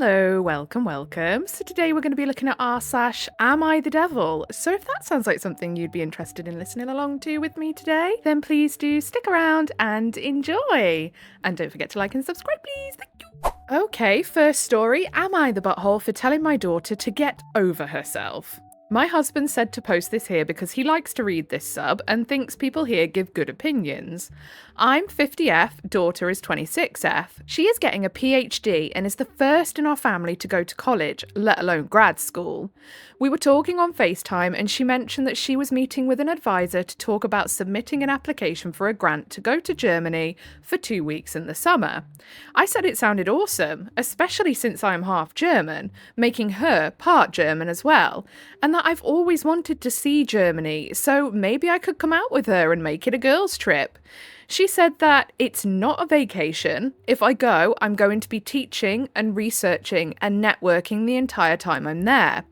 Hello, welcome. So today we're going to be looking at r/Am I the Devil? So if that sounds like something you'd be interested in listening along to with me today, then please do stick around and enjoy. And don't forget to like and subscribe, please. Thank you. Okay, first story. Am I the butthole for telling my daughter to get over herself? My husband said to post this here because he likes to read this sub and thinks people here give good opinions. I'm 50F, daughter is 26F. She is getting a PhD and is the first in our family to go to college, let alone grad school. We were talking on FaceTime and she mentioned that she was meeting with an advisor to talk about submitting an application for a grant to go to Germany for 2 weeks in the summer. I said it sounded awesome, especially since I'm half German, making her part German as well, and that I've always wanted to see Germany, so maybe I could come out with her and make it a girls' trip. She said that it's not a vacation. If I go, I'm going to be teaching and researching and networking the entire time I'm there.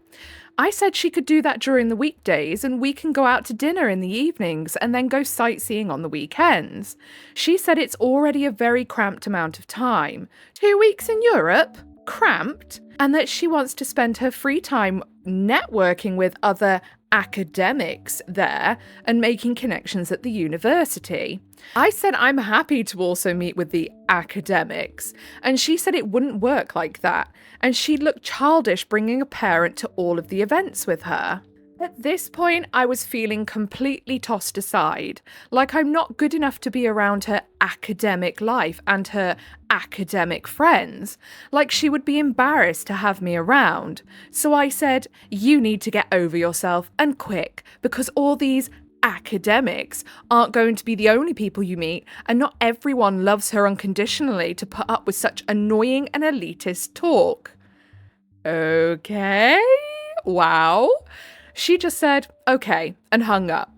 I said she could do that during the weekdays and we can go out to dinner in the evenings and then go sightseeing on the weekends. She said it's already a very cramped amount of time. 2 weeks in Europe? Cramped? And that she wants to spend her free time networking with other academics there and making connections at the university. I said I'm happy to also meet with the academics, and she said it wouldn't work like that, and she'd look childish bringing a parent to all of the events with her. At this point, I was feeling completely tossed aside, like I'm not good enough to be around her academic life and her academic friends, like she would be embarrassed to have me around. So I said, you need to get over yourself and quick, because all these academics aren't going to be the only people you meet, and not everyone loves her unconditionally to put up with such annoying and elitist talk. Okay, wow. She just said, okay, and hung up.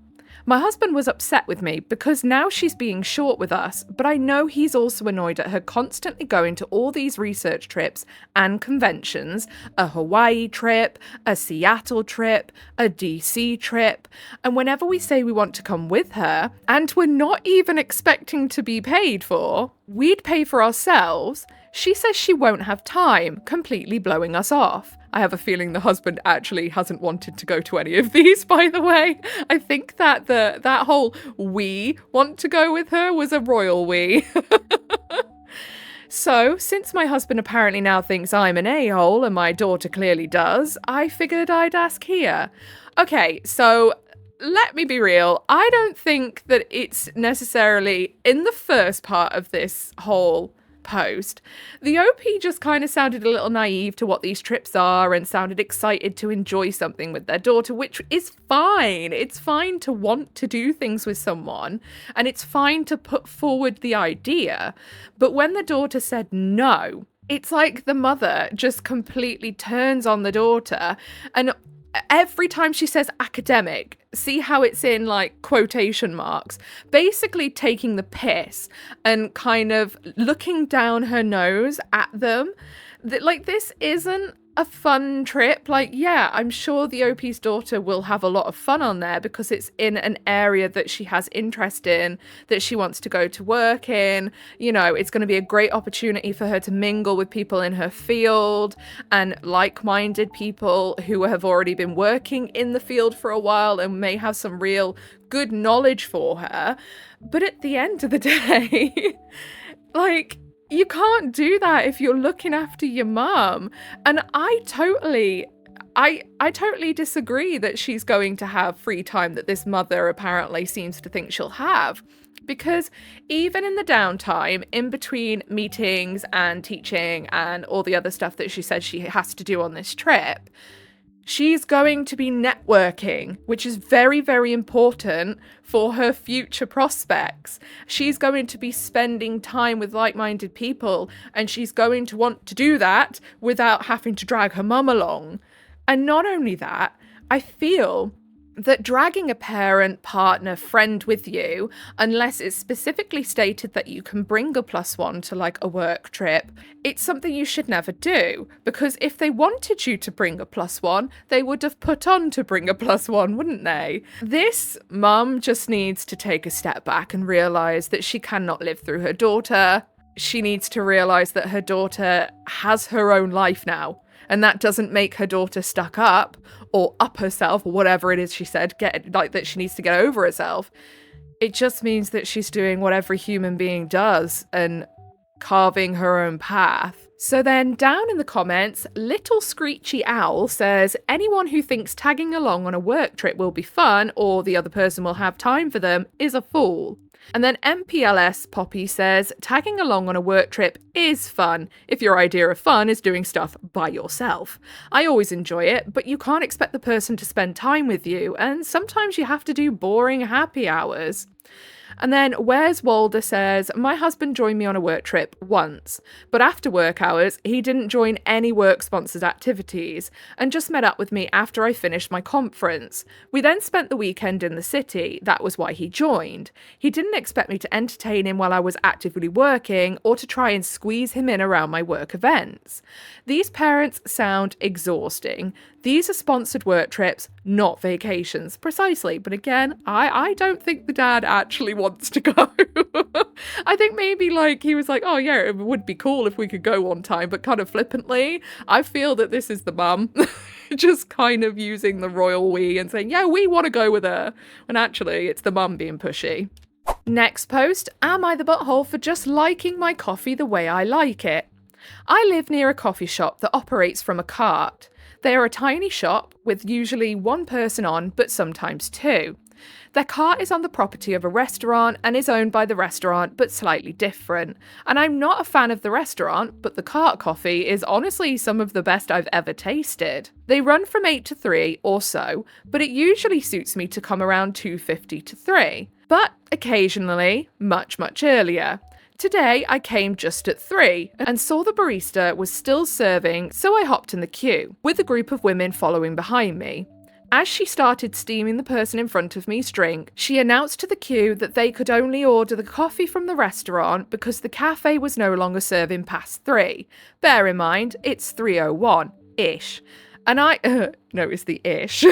My husband was upset with me because now she's being short with us, but I know he's also annoyed at her constantly going to all these research trips and conventions, a Hawaii trip, a Seattle trip, a DC trip, and whenever we say we want to come with her, and we're not even expecting to be paid for, we'd pay for ourselves, she says she won't have time, completely blowing us off. I have a feeling the husband actually hasn't wanted to go to any of these, by the way. I think that that whole we want to go with her was a royal we. So, since my husband apparently now thinks I'm an a-hole and my daughter clearly does, I figured I'd ask here. Okay, so let me be real. I don't think that it's necessarily in the first part of this whole post. The OP just kind of sounded a little naive to what these trips are and sounded excited to enjoy something with their daughter, which is fine. It's fine to want to do things with someone, and it's fine to put forward the idea. But when the daughter said no, it's like the mother just completely turns on the daughter, and every time she says academic, see how it's in like quotation marks, basically taking the piss and kind of looking down her nose at them. Like, this isn't a fun trip. Like, yeah, I'm sure the OP's daughter will have a lot of fun on there because it's in an area that she has interest in, that she wants to go to work in. You know, it's going to be a great opportunity for her to mingle with people in her field and like-minded people who have already been working in the field for a while and may have some real good knowledge for her. But at the end of the day, like, you can't do that if you're looking after your mum. And I totally disagree that she's going to have free time that this mother apparently seems to think she'll have. Because even in the downtime, in between meetings and teaching and all the other stuff that she said she has to do on this trip, she's going to be networking, which is very, very important for her future prospects. She's going to be spending time with like-minded people, and she's going to want to do that without having to drag her mum along. And not only that, I feel that dragging a parent, partner, friend with you, unless it's specifically stated that you can bring a +1 to like a work trip, it's something you should never do. Because if they wanted you to bring a +1, they would have put on to bring a +1, wouldn't they? This mum just needs to take a step back and realise that she cannot live through her daughter. she needs to realise that her daughter has her own life now. And that doesn't make her daughter stuck up or up herself or whatever it is she said, that she needs to get over herself. It just means that she's doing what every human being does and carving her own path. So then down in the comments, Little Screechy Owl says, anyone who thinks tagging along on a work trip will be fun or the other person will have time for them is a fool. And then MPLS Poppy says, tagging along on a work trip is fun if your idea of fun is doing stuff by yourself. I always enjoy it, but you can't expect the person to spend time with you, and sometimes you have to do boring happy hours. And then Where's Walder says, my husband joined me on a work trip once, but after work hours, he didn't join any work-sponsored activities and just met up with me after I finished my conference. We then spent the weekend in the city. That was why he joined. He didn't expect me to entertain him while I was actively working or to try and squeeze him in around my work events. These parents sound exhausting. These are sponsored work trips, not vacations. Precisely. But again, I don't think the dad actually wants to go. I think maybe he was like, oh yeah, it would be cool if we could go one time, but kind of flippantly. I feel that this is the mum just kind of using the royal we and saying, yeah, we want to go with her. When actually it's the mum being pushy. Next post, am I the butthole for just liking my coffee the way I like it? I live near a coffee shop that operates from a cart. They are a tiny shop with usually one person on, but sometimes two. Their cart is on the property of a restaurant and is owned by the restaurant, but slightly different. And I'm not a fan of the restaurant, but the cart coffee is honestly some of the best I've ever tasted. They run from 8 to 3 or so, but it usually suits me to come around 2:50 to 3. But occasionally, much earlier. Today, I came just at 3 and saw the barista was still serving, so I hopped in the queue, with a group of women following behind me. As she started steaming the person in front of me's drink, she announced to the queue that they could only order the coffee from the restaurant because the cafe was no longer serving past 3. Bear in mind, it's 3:01-ish. And I noticed the ish.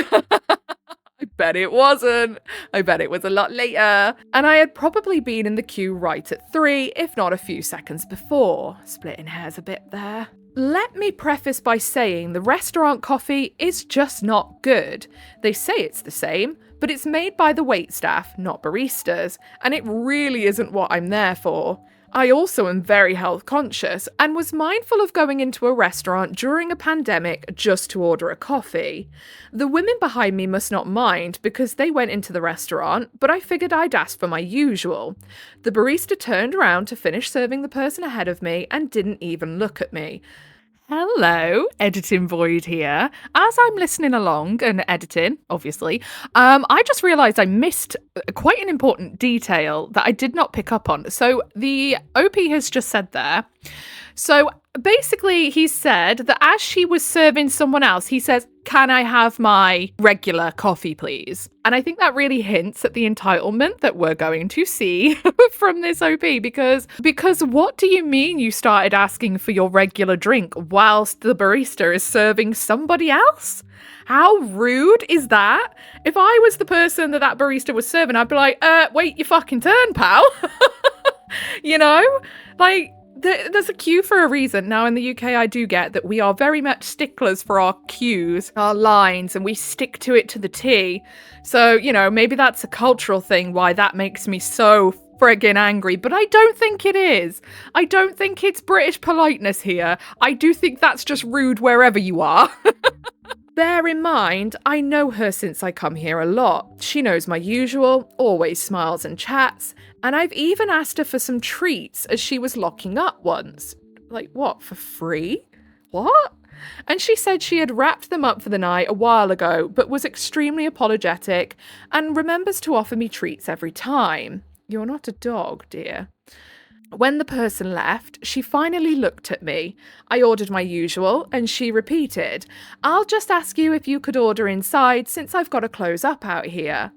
I bet it wasn't. I bet it was a lot later. And I had probably been in the queue right at 3, if not a few seconds before. Splitting hairs a bit there. Let me preface by saying the restaurant coffee is just not good. They say it's the same, but it's made by the waitstaff, not baristas, and it really isn't what I'm there for. I also am very health conscious and was mindful of going into a restaurant during a pandemic just to order a coffee. The women behind me must not mind because they went into the restaurant, but I figured I'd ask for my usual. The barista turned around to finish serving the person ahead of me and didn't even look at me. Hello, Editing Void here. As I'm listening along and editing, obviously, I just realised I missed quite an important detail that I did not pick up on. So the OP has just said there. So basically he said that as she was serving someone else, he says, can I have my regular coffee, please? And I think that really hints at the entitlement that we're going to see from this OP, because what do you mean you started asking for your regular drink whilst the barista is serving somebody else? How rude is that? If I was the person that barista was serving, I'd be like, wait your fucking turn, pal. You know? There's a queue for a reason. Now, in the UK, I do get that we are very much sticklers for our queues, our lines, and we stick to it to the T. So, maybe that's a cultural thing why that makes me so friggin' angry, but I don't think it is. I don't think it's British politeness here. I do think that's just rude wherever you are. Bear in mind, I know her since I come here a lot. She knows my usual, always smiles and chats, and I've even asked her for some treats as she was locking up once. Like, what, for free? What? And she said she had wrapped them up for the night a while ago, but was extremely apologetic and remembers to offer me treats every time. You're not a dog, dear. When the person left, she finally looked at me. I ordered my usual, and she repeated, I'll just ask you if you could order inside since I've got to close up out here.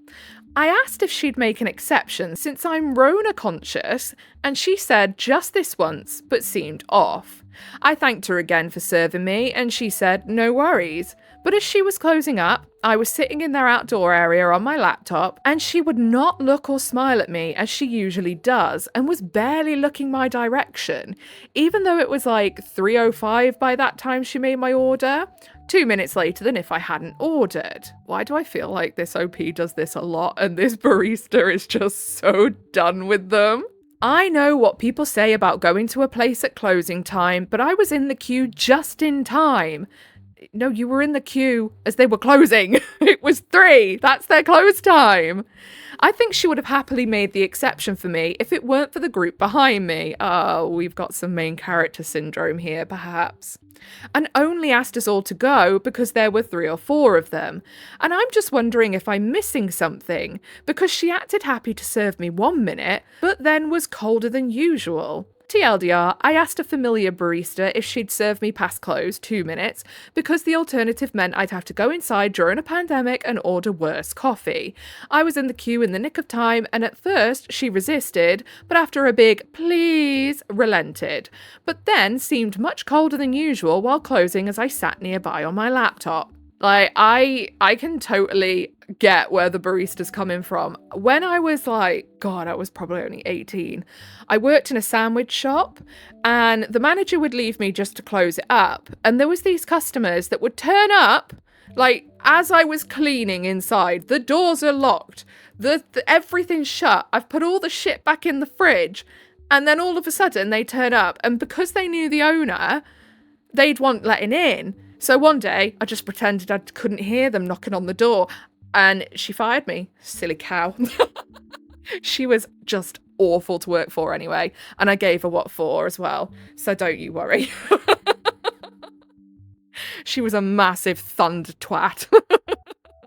I asked if she'd make an exception since I'm Rona conscious, and she said just this once, but seemed off. I thanked her again for serving me, and she said no worries. But as she was closing up, I was sitting in their outdoor area on my laptop, and she would not look or smile at me as she usually does, and was barely looking my direction, even though it was like 3:05 by that time she made my order. 2 minutes later than if I hadn't ordered. Why do I feel like this OP does this a lot and this barista is just so done with them? I know what people say about going to a place at closing time, but I was in the queue just in time. No, you were in the queue as they were closing. It was 3. That's their close time. I think she would have happily made the exception for me if it weren't for the group behind me. Oh, we've got some main character syndrome here, perhaps. And only asked us all to go because there were 3 or 4 of them. And I'm just wondering if I'm missing something, because she acted happy to serve me 1 minute, but then was colder than usual. TLDR, I asked a familiar barista if she'd serve me past close 2 minutes, because the alternative meant I'd have to go inside during a pandemic and order worse coffee. I was in the queue in the nick of time, and at first she resisted, but after a big please, relented, but then seemed much colder than usual while closing as I sat nearby on my laptop. Like, I can totally get where the barista's coming from. When I was like, God, I was probably only 18, I worked in a sandwich shop, and the manager would leave me just to close it up. And there was these customers that would turn up, like, as I was cleaning inside. The doors are locked. Everything's shut. I've put all the shit back in the fridge. And then all of a sudden they turn up, and because they knew the owner, they'd want letting in. So one day, I just pretended I couldn't hear them knocking on the door, and she fired me. Silly cow. She was just awful to work for anyway, and I gave her what for as well, so don't you worry. She was a massive thunder twat.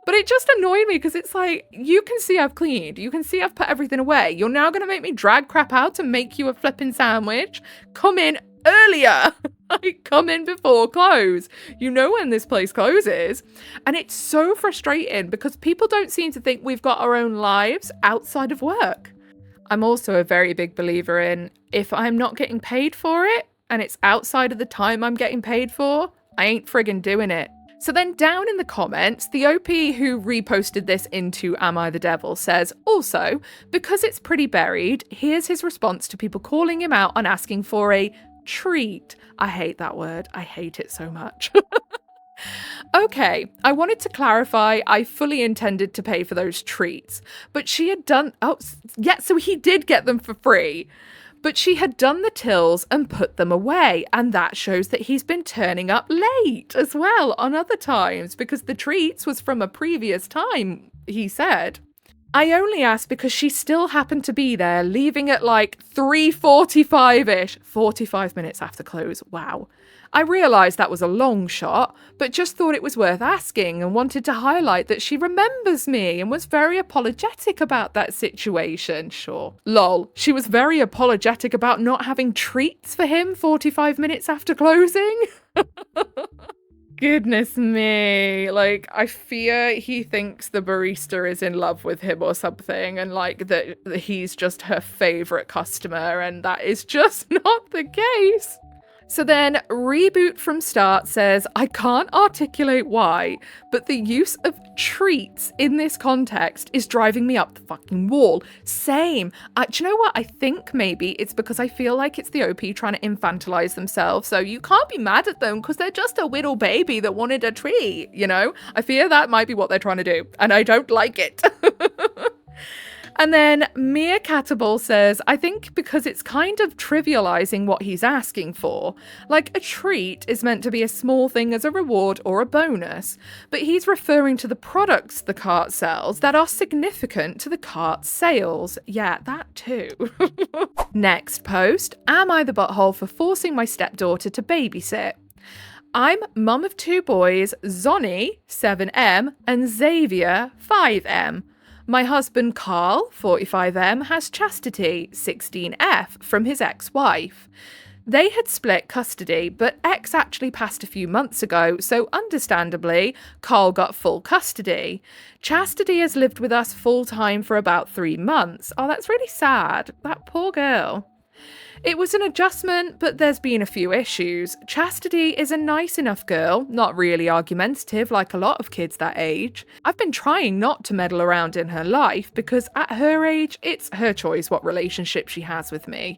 But it just annoyed me because it's like, you can see I've cleaned, you can see I've put everything away. You're now going to make me drag crap out to make you a flipping sandwich? Come in earlier. Like, come in before close. You know when this place closes. And it's so frustrating because people don't seem to think we've got our own lives outside of work. I'm also a very big believer in, if I'm not getting paid for it and it's outside of the time I'm getting paid for, I ain't friggin' doing it. So then down in the comments, the OP who reposted this into AmITheDevil says, also, because it's pretty buried, here's his response to people calling him out on asking for a treat. I hate that word. I hate it so much. Okay, I wanted to clarify I fully intended to pay for those treats, but she had done... Oh, yeah, so he did get them for free. But she had done the tills and put them away, and that shows that he's been turning up late as well on other times, because the treats was from a previous time, he said. I only asked because she still happened to be there, leaving at like 3:45-ish, 45 minutes after close. Wow. I realised that was a long shot, but just thought it was worth asking and wanted to highlight that she remembers me and was very apologetic about that situation. Sure. Lol. She was very apologetic about not having treats for him 45 minutes after closing. Goodness me. Like, I fear he thinks the barista is in love with him or something, and like that he's just her favourite customer, and that is just not the case. So then Reboot from Start says, I can't articulate why, but the use of treats in this context is driving me up the fucking wall. Same. Do you know what? I think maybe it's because I feel like it's the OP trying to infantilize themselves. So you can't be mad at them because they're just a little baby that wanted a treat, you know? I fear that might be what they're trying to do, and I don't like it. And then Mia Catable says, I think because it's kind of trivializing what he's asking for. Like, a treat is meant to be a small thing as a reward or a bonus, but he's referring to the products the cart sells that are significant to the cart's sales. Yeah, that too. Next post, am I the butthole for forcing my stepdaughter to babysit? I'm mum of 2 boys, Zonny, 7M, and Xavier, 5M. My husband Carl, 45M, has Chastity, 16F, from his ex-wife. They had split custody, but ex actually passed a few months ago, so understandably, Carl got full custody. Chastity has lived with us full-time for about 3 months. Oh, that's really sad. That poor girl. It was an adjustment, but there's been a few issues. Chastity is a nice enough girl, not really argumentative like a lot of kids that age. I've been trying not to meddle around in her life because at her age, it's her choice what relationship she has with me.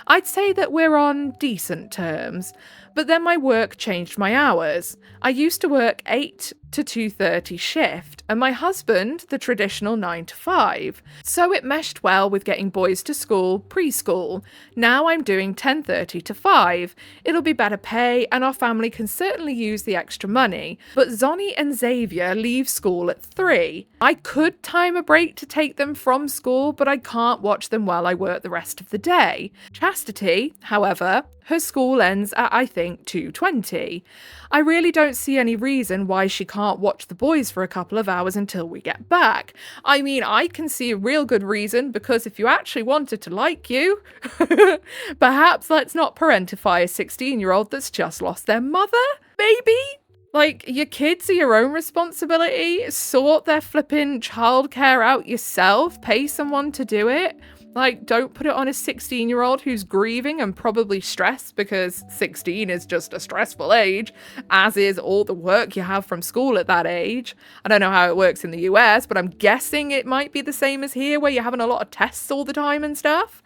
I'd say that we're on decent terms, but then my work changed my hours. I used to work 8 to 2:30 shift, and my husband the traditional 9 to 5. So it meshed well with getting boys to school, preschool. Now I'm doing 10:30 to 5. It'll be better pay, and our family can certainly use the extra money. But Zonnie and Xavier leave school at 3. I could time a break to take them from school, but I can't watch them while I work the rest of the day. Chastity, however, her school ends at, I think, 2:20. I really don't see any reason why she can't watch the boys for a couple of hours until we get back. I mean, I can see a real good reason, because if you actually wanted to like you, perhaps let's not parentify a 16-year-old that's just lost their mother, maybe? Like, your kids are your own responsibility. Sort their flipping childcare out yourself. Pay someone to do it. Like, don't put it on a 16-year-old who's grieving and probably stressed, because 16 is just a stressful age, as is all the work you have from school at that age. I don't know how it works in the US, but I'm guessing it might be the same as here, where you're having a lot of tests all the time and stuff.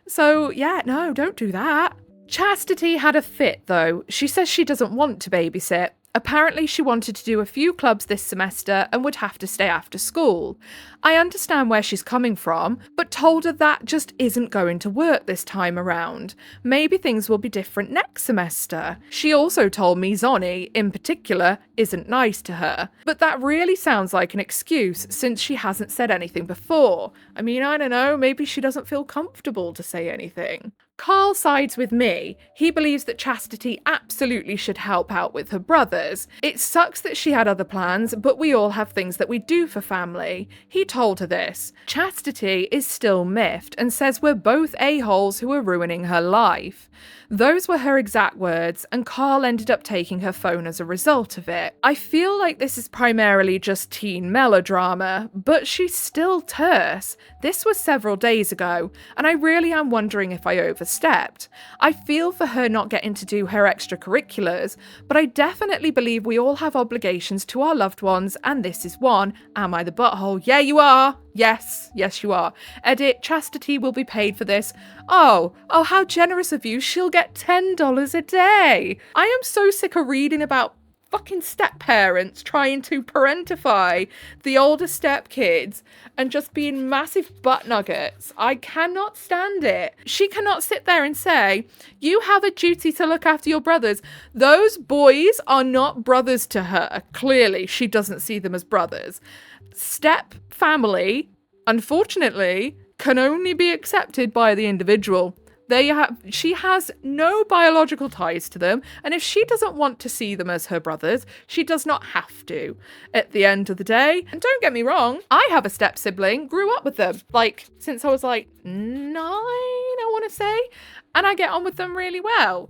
So, yeah, no, don't do that. Chastity had a fit, though. She says she doesn't want to babysit. Apparently she wanted to do a few clubs this semester and would have to stay after school. I understand where she's coming from, but told her that just isn't going to work this time around. Maybe things will be different next semester. She also told me Zonnie, in particular, isn't nice to her. But that really sounds like an excuse, since she hasn't said anything before. I mean, I don't know, maybe she doesn't feel comfortable to say anything. Carl sides with me. He believes that Chastity absolutely should help out with her brothers. It sucks that she had other plans, but we all have things that we do for family. He told her this. Chastity is still miffed and says we're both a-holes who are ruining her life. Those were her exact words, and Carl ended up taking her phone as a result of it. I feel like this is primarily just teen melodrama, but she's still terse. This was several days ago, and I really am wondering if I overstepped. I feel for her not getting to do her extracurriculars, but I definitely believe we all have obligations to our loved ones, and this is one. Am I the butthole? Yeah, you are. Yes, you are. Edit, Chastity will be paid for this. Oh, how generous of you. She'll get $10 a day. I am so sick of reading about fucking step-parents trying to parentify the older step-kids and just being massive butt nuggets. I cannot stand it. She cannot sit there and say, you have a duty to look after your brothers. Those boys are not brothers to her. Clearly, she doesn't see them as brothers. Step family, unfortunately, can only be accepted by the individual. She has no biological ties to them, and if she doesn't want to see them as her brothers, she does not have to. At the end of the day, and don't get me wrong, I have a step sibling, grew up with them, since I was 9, I want to say, and I get on with them really well.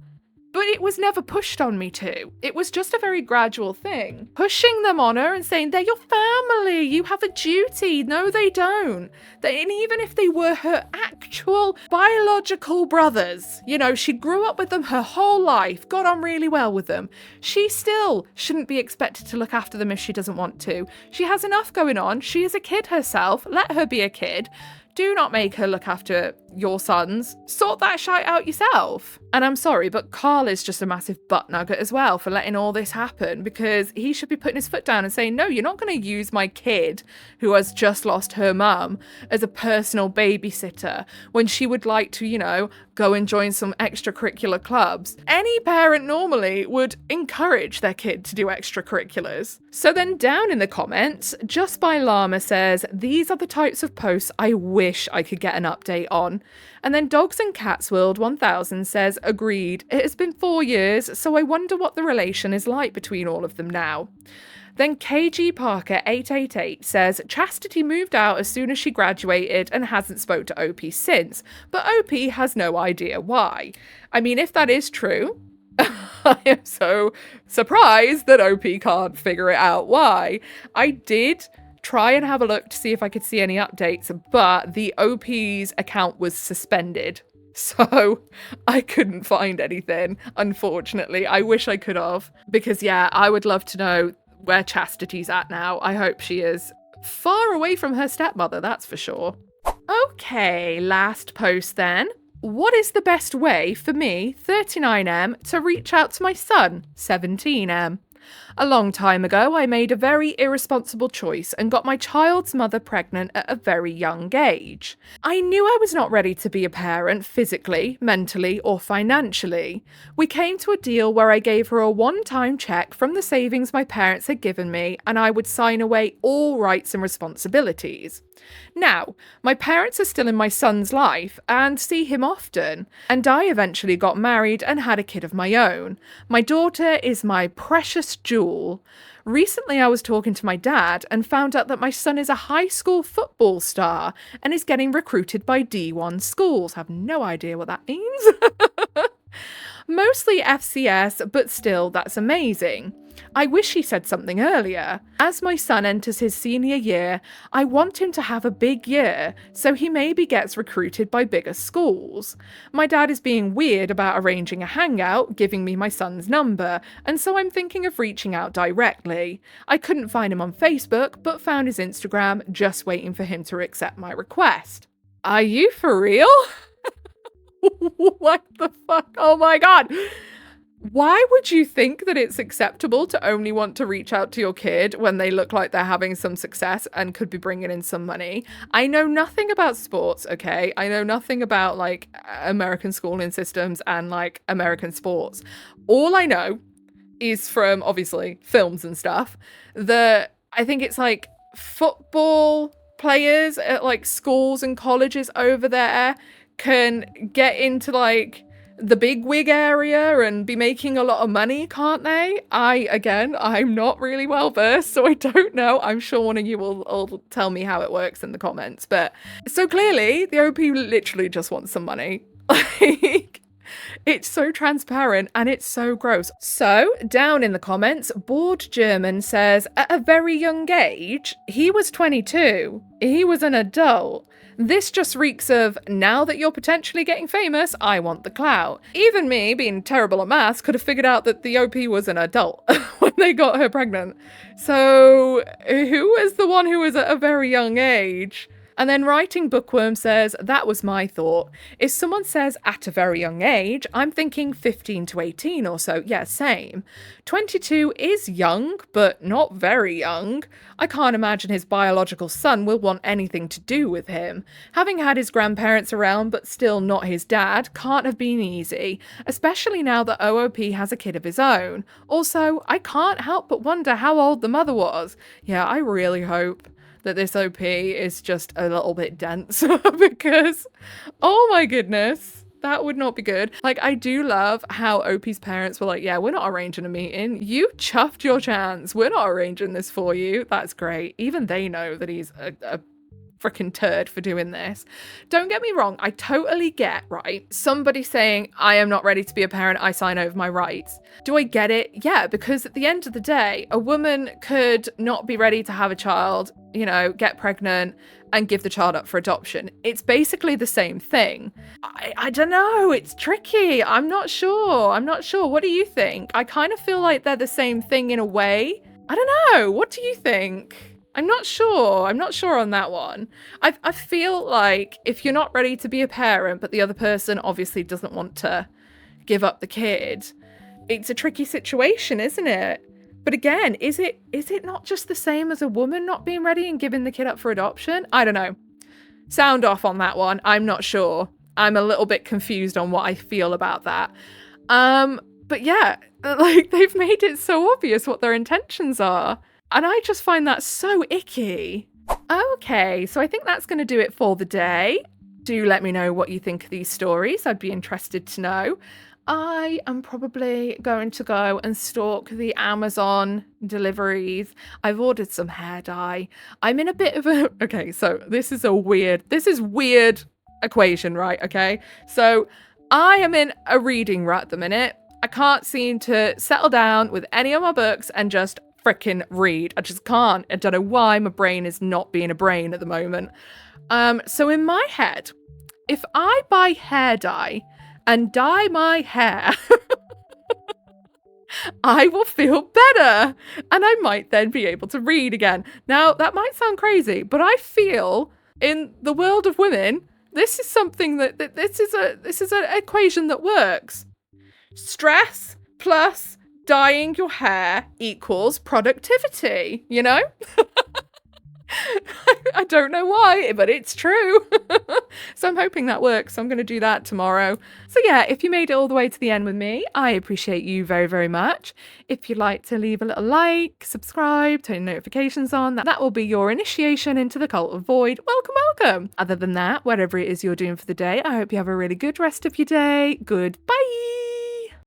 But it was never pushed on me to. It was just a very gradual thing. Pushing them on her and saying, they're your family, you have a duty. No, they don't. And even if they were her actual biological brothers, she grew up with them her whole life, got on really well with them. She still shouldn't be expected to look after them if she doesn't want to. She has enough going on. She is a kid herself. Let her be a kid. Do not make her look after your sons. Sort that shite out yourself. And I'm sorry, but Carl is just a massive butt nugget as well for letting all this happen, because he should be putting his foot down and saying, no, you're not going to use my kid who has just lost her mum as a personal babysitter when she would like to, go and join some extracurricular clubs. Any parent normally would encourage their kid to do extracurriculars. So then down in the comments, Just by Llama says, these are the types of posts I wish I could get an update on. And then Dogs and Cats World 1000 says, agreed, it has been 4 years, so I wonder what the relation is like between all of them now. Then KG Parker 888 says, Chastity moved out as soon as she graduated and hasn't spoke to OP since, but OP has no idea why. I mean, if that is true, I am so surprised that OP can't figure it out why. I did try and have a look to see if I could see any updates, but the OP's account was suspended. So I couldn't find anything, unfortunately. I wish I could have, because yeah, I would love to know where Chastity's at now. I hope she is far away from her stepmother, that's for sure. Okay, last post then. What is the best way for me, 39M, to reach out to my son, 17M? A long time ago, I made a very irresponsible choice and got my child's mother pregnant at a very young age. I knew I was not ready to be a parent physically, mentally, or financially. We came to a deal where I gave her a one-time check from the savings my parents had given me, and I would sign away all rights and responsibilities. Now, my parents are still in my son's life and see him often, and I eventually got married and had a kid of my own. My daughter is my precious jewel. Recently, I was talking to my dad and found out that my son is a high school football star and is getting recruited by D1 schools. I have no idea what that means. Mostly FCS, but still, that's amazing. I wish he said something earlier. As my son enters his senior year, I want him to have a big year, so he maybe gets recruited by bigger schools. My dad is being weird about arranging a hangout, giving me my son's number, and so I'm thinking of reaching out directly. I couldn't find him on Facebook, but found his Instagram, just waiting for him to accept my request. Are you for real? What the fuck? Oh my god. Why would you think that it's acceptable to only want to reach out to your kid when they look like they're having some success and could be bringing in some money? I know nothing about sports, okay? I know nothing about like American schooling systems and like American sports. All I know is from obviously films and stuff that I think it's like football players at like schools and colleges over there can get into like the big wig area and be making a lot of money, can't they? I'm not really well versed, so I don't know. I'm sure one of you will tell me how it works in the comments. But so clearly the OP literally just wants some money. Like, it's so transparent and it's so gross. So down in the comments, Bored German says, at a very young age, he was 22. He was an adult. This just reeks of, now that you're potentially getting famous, I want the clout. Even me, being terrible at maths, could have figured out that the OP was an adult when they got her pregnant. So who was the one who was at a very young age? And then Writing Bookworm says, that was my thought. If someone says at a very young age, I'm thinking 15 to 18 or so. Yeah, same. 22 is young, but not very young. I can't imagine his biological son will want anything to do with him. Having had his grandparents around, but still not his dad, can't have been easy, especially now that OOP has a kid of his own. Also, I can't help but wonder how old the mother was. Yeah, I really hope that this OP is just a little bit dense because, oh my goodness, that would not be good. Like, I do love how OP's parents were like, yeah, we're not arranging a meeting. You chuffed your chance. We're not arranging this for you. That's great. Even they know that he's a freaking turd for doing this. Don't get me wrong, I totally get, right? Somebody saying, I am not ready to be a parent, I sign over my rights. Do I get it? Yeah, because at the end of the day, a woman could not be ready to have a child, you know, get pregnant and give the child up for adoption. It's basically the same thing. I don't know, it's tricky. I'm not sure. What do you think? I kind of feel like they're the same thing in a way. I don't know. What do you think? I'm not sure on that one. I feel like if you're not ready to be a parent, but the other person obviously doesn't want to give up the kid, it's a tricky situation, isn't it? But again, is it not just the same as a woman not being ready and giving the kid up for adoption? I don't know. Sound off on that one. I'm not sure. I'm a little bit confused on what I feel about that. But yeah, like they've made it so obvious what their intentions are. And I just find that so icky. Okay, so I think that's going to do it for the day. Do let me know what you think of these stories. I'd be interested to know. I am probably going to go and stalk the Amazon deliveries. I've ordered some hair dye. I'm in a bit of a... Okay, so this is weird equation, right? Okay, so I am in a reading rut at the minute. I can't seem to settle down with any of my books and just frickin' read. I just can't. I don't know why my brain is not being a brain at the moment. So in my head, if I buy hair dye and dye my hair, I will feel better and I might then be able to read again. Now, that might sound crazy, but I feel in the world of women, this is something this is an equation that works. Stress plus dyeing your hair equals productivity, you know? I don't know why, but it's true. So I'm hoping that works. I'm going to do that tomorrow. So yeah, if you made it all the way to the end with me, I appreciate you very, very much. If you'd like to leave a little like, subscribe, turn notifications on, that will be your initiation into the cult of void. Welcome, welcome. Other than that, whatever it is you're doing for the day, I hope you have a really good rest of your day. Goodbye.